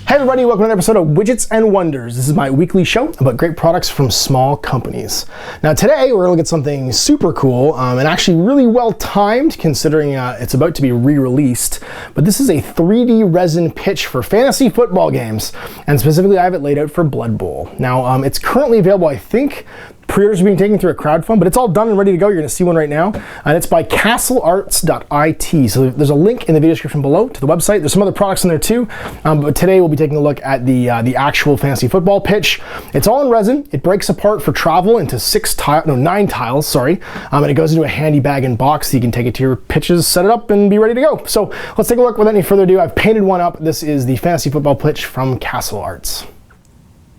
Hey everybody, welcome to another episode of Widgets and Wonders. This is my weekly show about great products from small companies. Now today we're going to look at something super cool and actually really well timed considering it's about to be re-released. But this is a 3D resin pitch for fantasy football games, and specifically I have it laid out for Blood Bowl. Now it's currently available, I think. Pre-orders are being taken through a crowdfund, but it's all done and ready to go. You're going to see one right now, and it's by castlearts.it. So there's a link in the video description below to the website. There's some other products in there too, but today we'll be taking a look at the actual fantasy football pitch. It's all in resin. It breaks apart for travel into 9 tiles, and it goes into a handy bag and box so you can take it to your pitches, set it up, and be ready to go. So let's take a look. Without any further ado, I've painted one up. This is the fantasy football pitch from Castle Arts.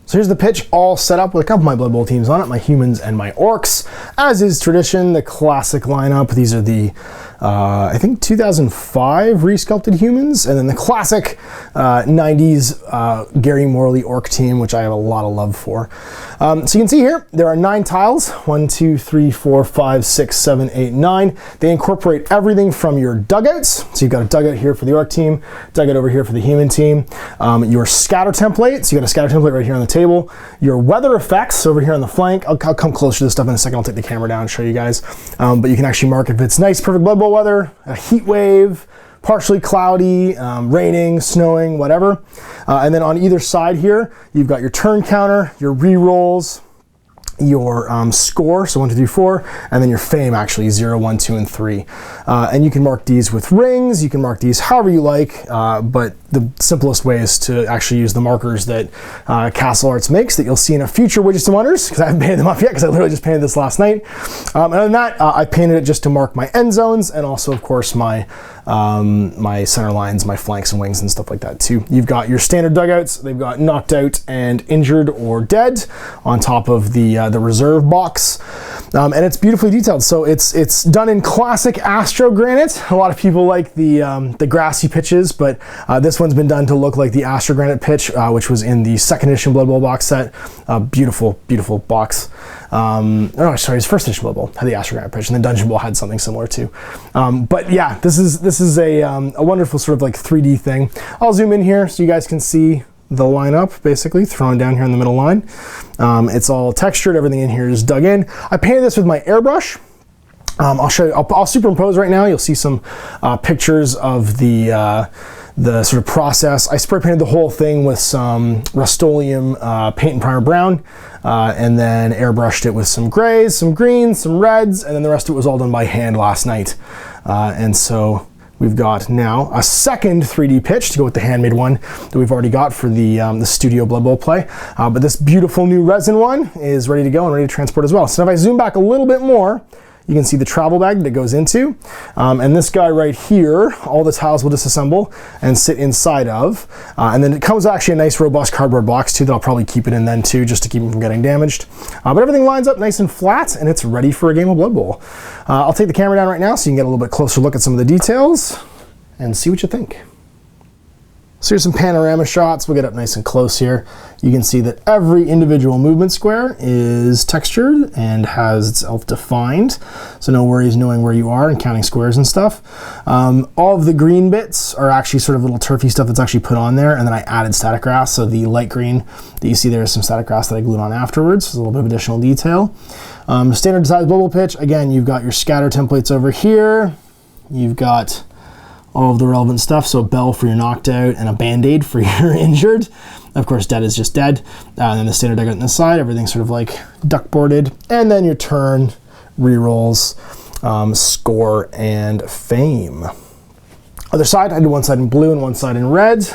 So here's the pitch all set up with a couple of my Blood Bowl teams on it, my humans and my orcs. As is tradition, the classic lineup. These are the, I think 2005 resculpted humans, and then the classic 90s Gary Morley orc team, which I have a lot of love for. So you can see here, there are 9 tiles, 1, 2, 3, 4, 5, 6, 7, 8, 9. They incorporate everything from your dugouts. So you've got a dugout here for the orc team, dugout over here for the human team, your scatter template. So you got a scatter template right here on the table, your weather effects over here on the flank. I'll come closer to this stuff in a second. I'll take the camera down and show you guys. But you can actually mark if it's nice, perfect Blood Bowl weather, a heat wave, partially cloudy, raining, snowing, whatever. And then on either side here, you've got your turn counter, your re-rolls, your score, so 1, 2, 3, 4, and then your fame, actually 0, 1, 2, and 3. And you can mark these with rings, you can mark these however you like, but the simplest way is to actually use the markers that Castle Arts makes that you'll see in a future Widgets and Wonders, because I haven't painted them up yet because I literally just painted this last night. And other than that, I painted it just to mark my end zones and also, of course, my center lines, my flanks and wings and stuff like that too. You've got your standard dugouts. They've got knocked out and injured or dead on top of the reserve box, and it's beautifully detailed. So it's done in classic Astro granite. A lot of people like the grassy pitches, but this one's been done to look like the Astro granite pitch, which was in the 2nd edition Blood Bowl box set. Beautiful, beautiful box. No, sorry, his 1st edition Blood Bowl had the Astro granite pitch, and then Dungeon Bowl had something similar too. But yeah, this is a wonderful sort of like 3D thing. I'll zoom in here so you guys can see the lineup basically thrown down here in the middle line. It's all textured. Everything in here is dug in. I painted this with my airbrush. I'll show you. I'll superimpose right now. You'll see some pictures of the sort of process. I spray painted the whole thing with some Rust-Oleum paint and primer brown, and then airbrushed it with some grays, some greens, some reds, and then the rest of it was all done by hand last night. And so we've got now a second 3D pitch to go with the handmade one that we've already got for the studio Blood Bowl play. But this beautiful new resin one is ready to go and ready to transport as well. So if I zoom back a little bit more, you can see the travel bag that it goes into. And this guy right here, all the tiles will disassemble and sit inside of. And then it comes actually a nice robust cardboard box too that I'll probably keep it in then too, just to keep it from getting damaged. But everything lines up nice and flat, and it's ready for a game of Blood Bowl. I'll take the camera down right now so you can get a little bit closer look at some of the details and see what you think. So here's some panorama shots. We'll get up nice and close here. You can see that every individual movement square is textured and has itself defined. So no worries knowing where you are and counting squares and stuff. All of the green bits are actually sort of little turfy stuff that's actually put on there. And then I added static grass. So the light green that you see there is some static grass that I glued on afterwards. So a little bit of additional detail. Standard size Blood Bowl pitch. Again, you've got your scatter templates over here. You've got all of the relevant stuff, so a bell for your knocked out and a band-aid for your injured. Of course, dead is just dead. And then the standard dugout on the side, everything's sort of like duck-boarded. And then your turn, re-rolls, score, and fame. Other side, I did one side in blue and one side in red.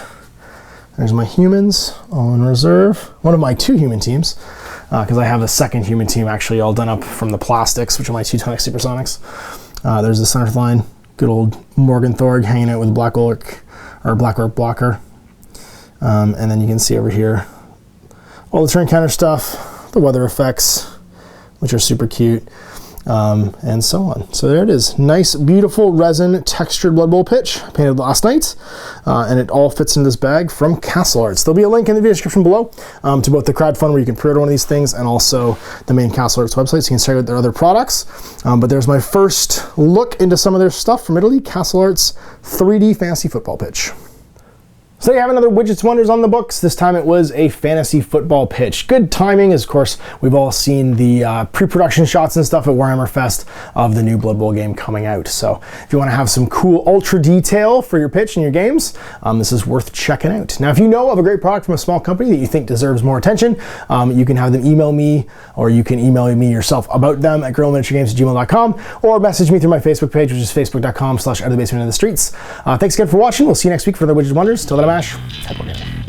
There's my humans, all in reserve. One of my 2 human teams, because I have a second human team actually all done up from the plastics, which are my Teutonic Supersonics. There's the center line. Good old Morgan Thorg hanging out with Black Orc, or Black Orc Blocker. And then you can see over here all the turn counter stuff, the weather effects, which are super cute, and so on. So there it is. Nice, beautiful resin textured Blood Bowl pitch I painted last night, and it all fits in this bag from Castle Arts. There'll be a link in the video description below to both the crowdfund where you can pre-order one of these things and also the main Castle Arts website so you can check out their other products. But there's my first look into some of their stuff from Italy, Castle Arts 3D fantasy football pitch. So you have another Widgets Wonders on the books. This time it was a fantasy football pitch. Good timing, as of course we've all seen the pre-production shots and stuff at Warhammer Fest of the new Blood Bowl game coming out. So if you want to have some cool ultra detail for your pitch and your games, this is worth checking out. Now, if you know of a great product from a small company that you think deserves more attention, you can have them email me, or you can email me yourself about them at guerrillaminiaturegames@gmail.com, or message me through my Facebook page, which is facebook.com/outofthebasement in the streets. Thanks again for watching. We'll see you next week for the Widgets Wonders. Till then, I'm Ash. Happy gaming.